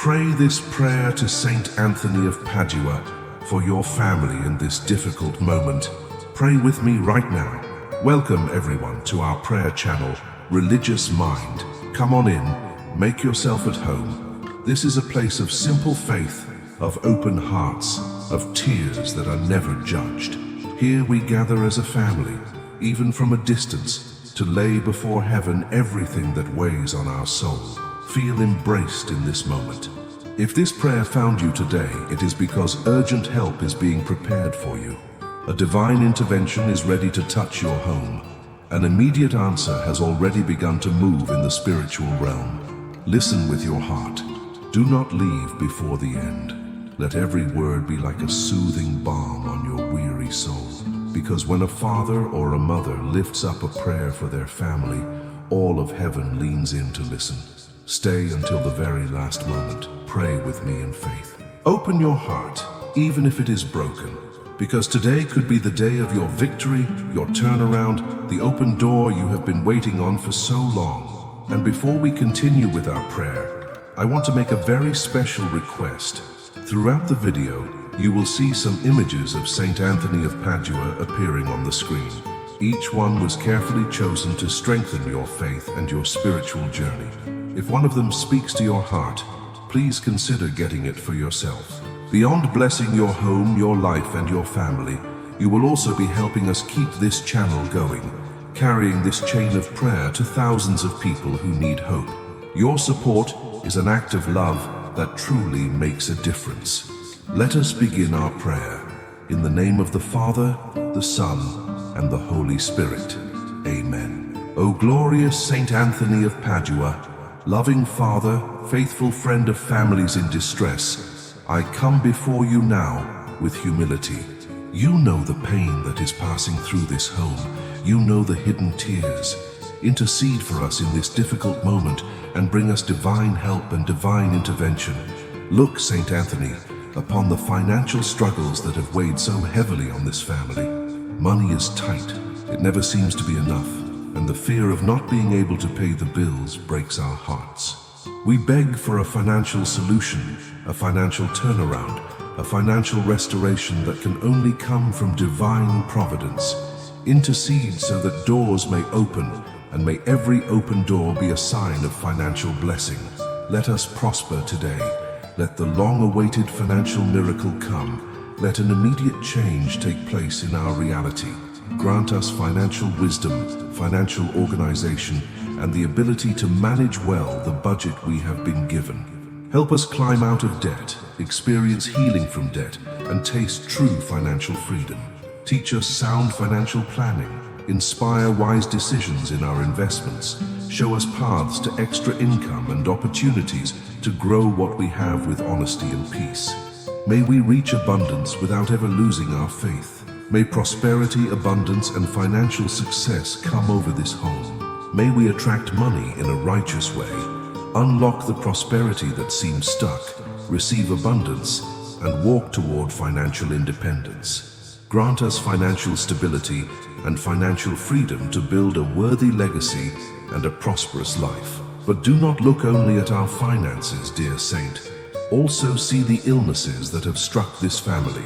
Pray this prayer to Saint Anthony of Padua for your family in this difficult moment. Pray with me right now. Welcome everyone to our prayer channel, Religious Mind. Come on in, make yourself at home. This is a place of simple faith, of open hearts, of tears that are never judged. Here we gather as a family, even from a distance, to lay before heaven everything that weighs on our soul. Feel embraced in this moment. If this prayer found you today, it is because urgent help is being prepared for you. A divine intervention is ready to touch your home. An immediate answer has already begun to move in the spiritual realm. Listen with your heart. Do not leave before the end. Let every word be like a soothing balm on your weary soul. Because when a father or a mother lifts up a prayer for their family, all of heaven leans in to listen. Stay until the very last moment. Pray with me in faith. Open your heart, even if it is broken, because today could be the day of your victory, your turnaround, the open door you have been waiting on for so long. And before we continue with our prayer, I want to make a very special request. Throughout the video, you will see some images of Saint Anthony of Padua appearing on the screen. Each one was carefully chosen to strengthen your faith and your spiritual journey. If one of them speaks to your heart, please consider getting it for yourself. Beyond blessing your home, your life, and your family, you will also be helping us keep this channel going, carrying this chain of prayer to thousands of people who need hope. Your support is an act of love that truly makes a difference. Let us begin our prayer. In the name of the Father, the Son, and the Holy Spirit. Amen. O glorious Saint Anthony of Padua, loving Father, faithful friend of families in distress, I come before you now with humility. You know the pain that is passing through this home. You know the hidden tears. Intercede for us in this difficult moment and bring us divine help and divine intervention. Look, Saint Anthony, upon the financial struggles that have weighed so heavily on this family. Money is tight. It never seems to be enough. And the fear of not being able to pay the bills breaks our hearts. We beg for a financial solution, a financial turnaround, a financial restoration that can only come from divine providence. Intercede so that doors may open, and may every open door be a sign of financial blessing. Let us prosper today. Let the long-awaited financial miracle come. Let an immediate change take place in our reality. Grant us financial wisdom, financial organization, and the ability to manage well the budget we have been given. Help us climb out of debt, experience healing from debt, and taste true financial freedom. Teach us sound financial planning, inspire wise decisions in our investments, show us paths to extra income and opportunities to grow what we have with honesty and peace. May we reach abundance without ever losing our faith. May prosperity, abundance, and financial success come over this home. May we attract money in a righteous way, unlock the prosperity that seems stuck, receive abundance, and walk toward financial independence. Grant us financial stability and financial freedom to build a worthy legacy and a prosperous life. But do not look only at our finances, dear Saint. Also see the illnesses that have struck this family.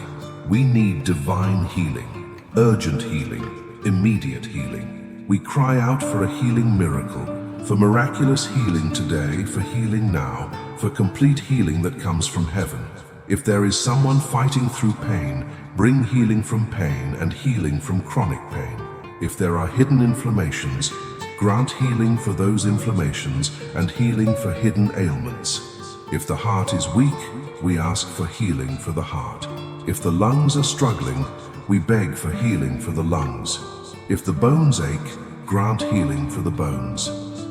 We need divine healing, urgent healing, immediate healing. We cry out for a healing miracle, for miraculous healing today, for healing now, for complete healing that comes from heaven. If there is someone fighting through pain, bring healing from pain and healing from chronic pain. If there are hidden inflammations, grant healing for those inflammations and healing for hidden ailments. If the heart is weak, we ask for healing for the heart. If the lungs are struggling, we beg for healing for the lungs. If the bones ache, grant healing for the bones.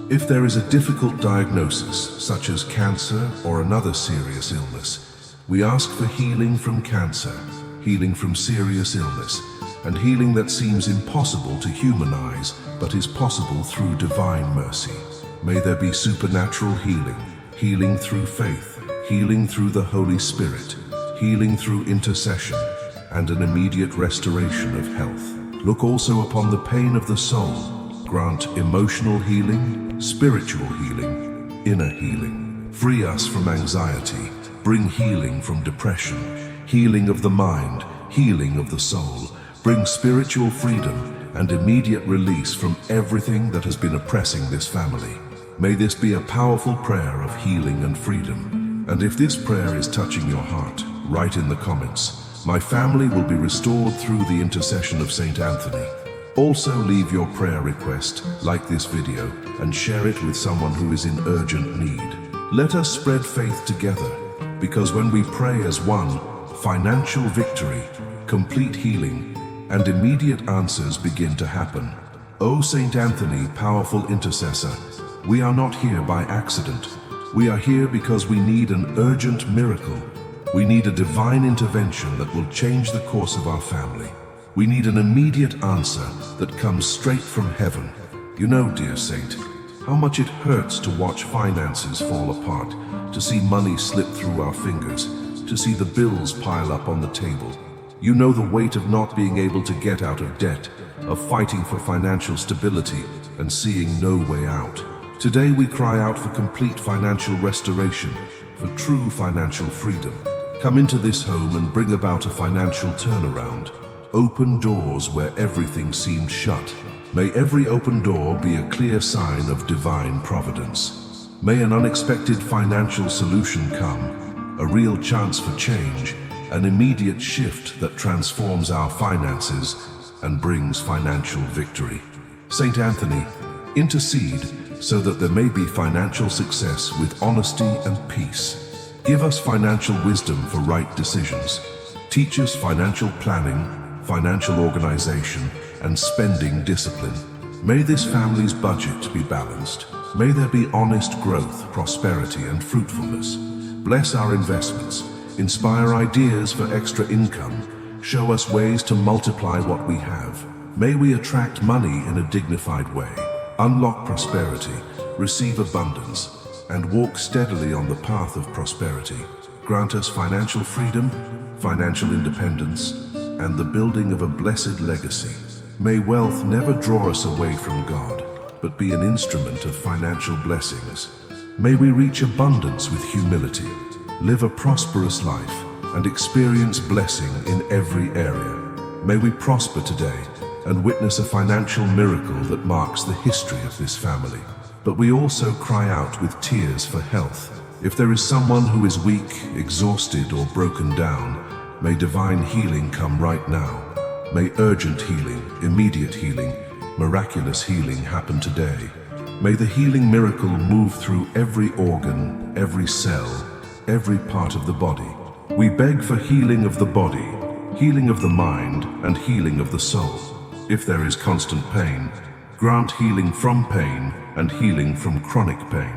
If there is a difficult diagnosis, such as cancer or another serious illness, we ask for healing from cancer, healing from serious illness, and healing that seems impossible to humanize, but is possible through divine mercy. May there be supernatural healing, healing through faith, healing through the Holy Spirit, healing through intercession, and an immediate restoration of health. Look also upon the pain of the soul. Grant emotional healing, spiritual healing, inner healing. Free us from anxiety. Bring healing from depression, healing of the mind, healing of the soul. Bring spiritual freedom and immediate release from everything that has been oppressing this family. May this be a powerful prayer of healing and freedom. And if this prayer is touching your heart, write in the comments, "My family will be restored through the intercession of Saint Anthony." Also leave your prayer request, like this video, and share it with someone who is in urgent need. Let us spread faith together, because when we pray as one, financial victory, complete healing, and immediate answers begin to happen. O Saint Anthony, powerful intercessor, we are not here by accident. We are here because we need an urgent miracle. We need a divine intervention that will change the course of our family. We need an immediate answer that comes straight from heaven. You know, dear saint, how much it hurts to watch finances fall apart, to see money slip through our fingers, to see the bills pile up on the table. You know the weight of not being able to get out of debt, of fighting for financial stability and seeing no way out. Today we cry out for complete financial restoration, for true financial freedom. Come into this home and bring about a financial turnaround. Open doors where everything seemed shut. May every open door be a clear sign of divine providence. May an unexpected financial solution come, a real chance for change, an immediate shift that transforms our finances and brings financial victory. Saint Anthony, intercede so that there may be financial success with honesty and peace. Give us financial wisdom for right decisions. Teach us financial planning, financial organization, and spending discipline. May this family's budget be balanced. May there be honest growth, prosperity, and fruitfulness. Bless our investments. Inspire ideas for extra income. Show us ways to multiply what we have. May we attract money in a dignified way, unlock prosperity, receive abundance, and walk steadily on the path of prosperity. Grant us financial freedom, financial independence, and the building of a blessed legacy. May wealth never draw us away from God, but be an instrument of financial blessings. May we reach abundance with humility, live a prosperous life, and experience blessing in every area. May we prosper today and witness a financial miracle that marks the history of this family. But we also cry out with tears for health. If there is someone who is weak, exhausted, or broken down, may divine healing come right now. May urgent healing, immediate healing, miraculous healing happen today. May the healing miracle move through every organ, every cell, every part of the body. We beg for healing of the body, healing of the mind, and healing of the soul. If there is constant pain, grant healing from pain and healing from chronic pain.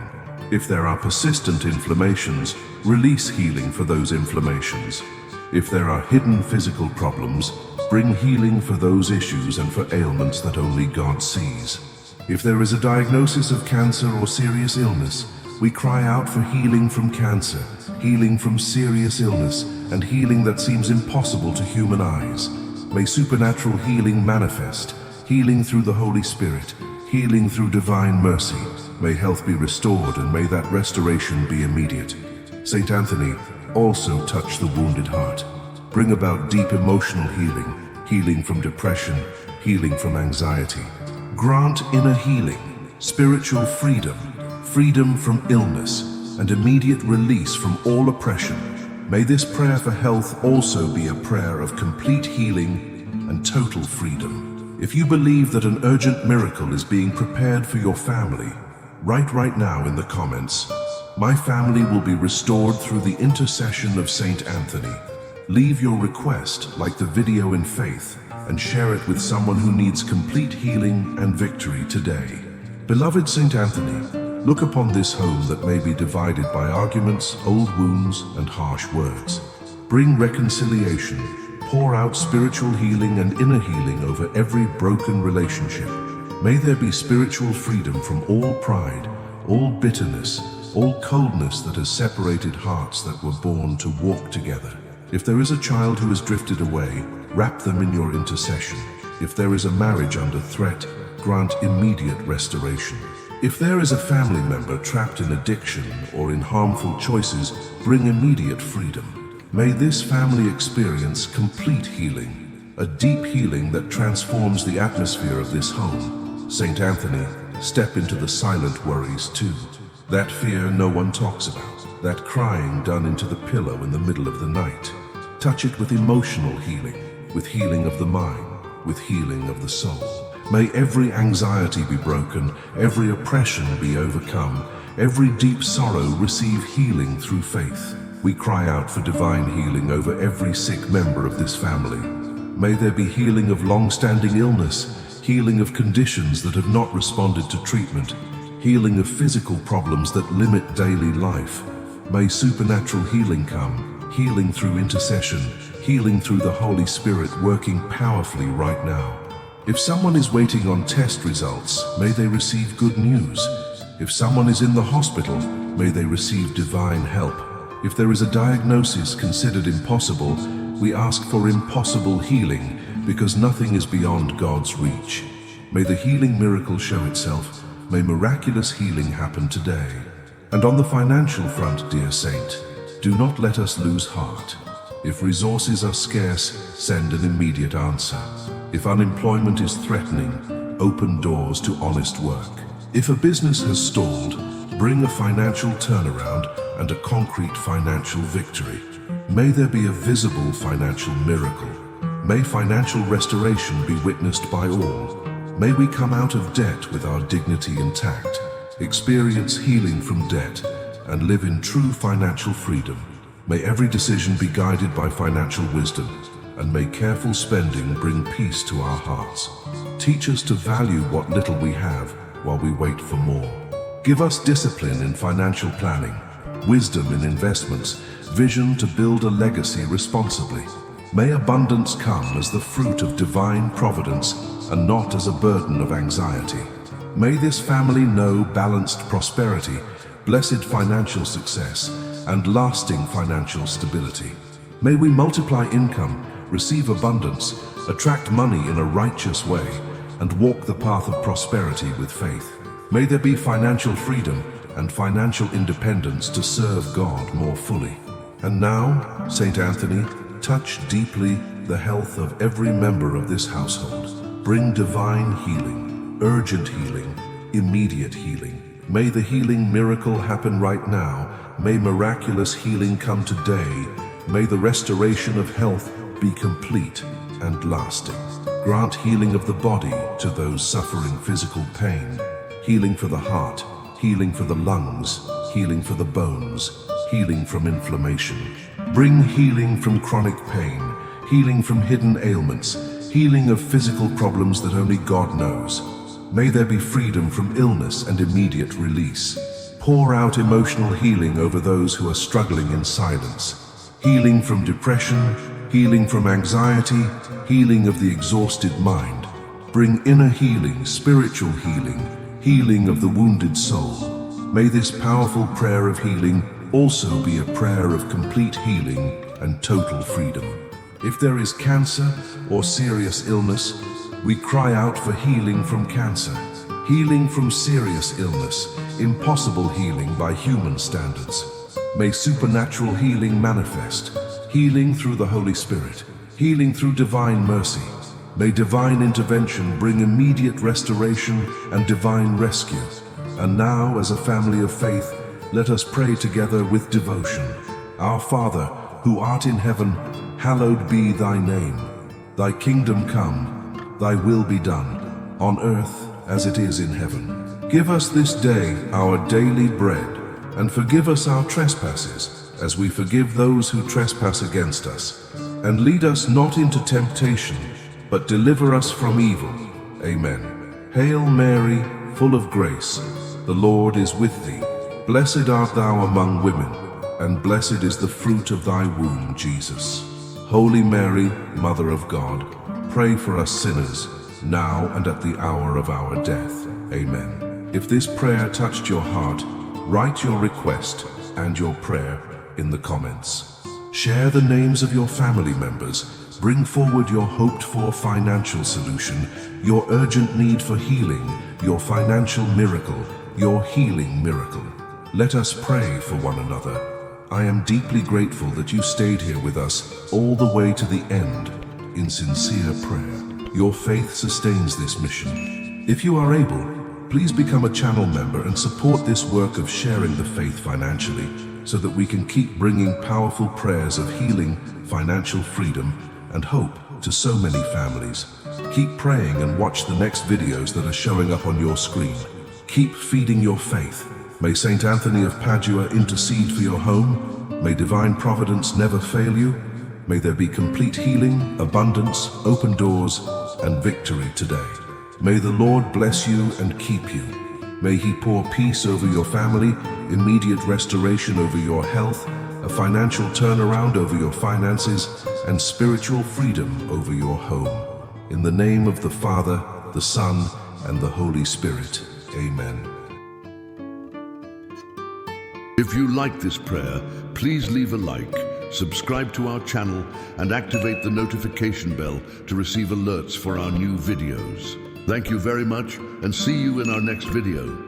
If there are persistent inflammations, release healing for those inflammations. If there are hidden physical problems, bring healing for those issues and for ailments that only God sees. If there is a diagnosis of cancer or serious illness, we cry out for healing from cancer, healing from serious illness, and healing that seems impossible to human eyes. May supernatural healing manifest, healing through the Holy Spirit, healing through divine mercy. May health be restored, and may that restoration be immediate. Saint Anthony, also touch the wounded heart. Bring about deep emotional healing, healing from depression, healing from anxiety. Grant inner healing, spiritual freedom, freedom from illness, and immediate release from all oppression. May this prayer for health also be a prayer of complete healing and total freedom. If you believe that an urgent miracle is being prepared for your family, write right now in the comments, "My family will be restored through the intercession of Saint Anthony." Leave your request, like the video, in faith, and share it with someone who needs complete healing and victory today. Beloved Saint Anthony, look upon this home that may be divided by arguments, old wounds, and harsh words. Bring reconciliation, pour out spiritual healing and inner healing over every broken relationship. May there be spiritual freedom from all pride, all bitterness, all coldness that has separated hearts that were born to walk together. If there is a child who has drifted away, wrap them in your intercession. If there is a marriage under threat, grant immediate restoration. If there is a family member trapped in addiction or in harmful choices, bring immediate freedom. May this family experience complete healing, a deep healing that transforms the atmosphere of this home. Saint Anthony, step into the silent worries too. That fear no one talks about, that crying done into the pillow in the middle of the night. Touch it with emotional healing, with healing of the mind, with healing of the soul. May every anxiety be broken, every oppression be overcome, every deep sorrow receive healing through faith. We cry out for divine healing over every sick member of this family. May there be healing of long-standing illness, healing of conditions that have not responded to treatment, healing of physical problems that limit daily life. May supernatural healing come, healing through intercession, healing through the Holy Spirit working powerfully right now. If someone is waiting on test results, may they receive good news. If someone is in the hospital, may they receive divine help. If there is a diagnosis considered impossible, we ask for impossible healing, because nothing is beyond God's reach. May the healing miracle show itself. May miraculous healing happen today. And on the financial front, dear saint, do not let us lose heart. If resources are scarce, send an immediate answer. If unemployment is threatening, open doors to honest work. If a business has stalled, bring a financial turnaround and a concrete financial victory. May there be a visible financial miracle. May financial restoration be witnessed by all. May we come out of debt with our dignity intact, experience healing from debt, and live in true financial freedom. May every decision be guided by financial wisdom, and may careful spending bring peace to our hearts. Teach us to value what little we have while we wait for more. Give us discipline in financial planning, wisdom in investments, vision to build a legacy responsibly. May abundance come as the fruit of divine providence and not as a burden of anxiety. May this family know balanced prosperity, blessed financial success, and lasting financial stability. May we multiply income, receive abundance, attract money in a righteous way, and walk the path of prosperity with faith. May there be financial freedom and financial independence to serve God more fully. And now, Saint Anthony, touch deeply the health of every member of this household. Bring divine healing, urgent healing, immediate healing. May the healing miracle happen right now. May miraculous healing come today. May the restoration of health be complete and lasting. Grant healing of the body to those suffering physical pain, healing for the heart, healing for the lungs, healing for the bones, healing from inflammation. Bring healing from chronic pain, healing from hidden ailments, healing of physical problems that only God knows. May there be freedom from illness and immediate release. Pour out emotional healing over those who are struggling in silence. Healing from depression, healing from anxiety, healing of the exhausted mind. Bring inner healing, spiritual healing, healing of the wounded soul. May this powerful prayer of healing also be a prayer of complete healing and total freedom. If there is cancer or serious illness, we cry out for healing from cancer, healing from serious illness, impossible healing by human standards. May supernatural healing manifest, healing through the Holy Spirit, healing through divine mercy. May divine intervention bring immediate restoration and divine rescue. And now, as a family of faith, let us pray together with devotion. Our Father, who art in heaven, hallowed be thy name. Thy kingdom come, thy will be done, on earth as it is in heaven. Give us this day our daily bread, and forgive us our trespasses, as we forgive those who trespass against us. And lead us not into temptation, but deliver us from evil. Amen. Hail Mary, full of grace, the Lord is with thee. Blessed art thou among women, and blessed is the fruit of thy womb, Jesus. Holy Mary, Mother of God, pray for us sinners, now and at the hour of our death. Amen. If this prayer touched your heart, write your request and your prayer in the comments. Share the names of your family members. Bring forward your hoped-for financial solution, your urgent need for healing, your financial miracle, your healing miracle. Let us pray for one another. I am deeply grateful that you stayed here with us all the way to the end in sincere prayer. Your faith sustains this mission. If you are able, please become a channel member and support this work of sharing the faith financially so that we can keep bringing powerful prayers of healing, financial freedom, and hope to so many families. Keep praying and watch the next videos that are showing up on your screen. Keep feeding your faith. May Saint Anthony of Padua intercede for your home. May divine providence never fail you. May there be complete healing, abundance, open doors, and victory today. May the Lord bless you and keep you. May He pour peace over your family, immediate restoration over your health, a financial turnaround over your finances, and spiritual freedom over your home. In the name of the Father, the Son, and the Holy Spirit. Amen. If you like this prayer, please leave a like, subscribe to our channel, and activate the notification bell to receive alerts for our new videos. Thank you very much, and see you in our next video.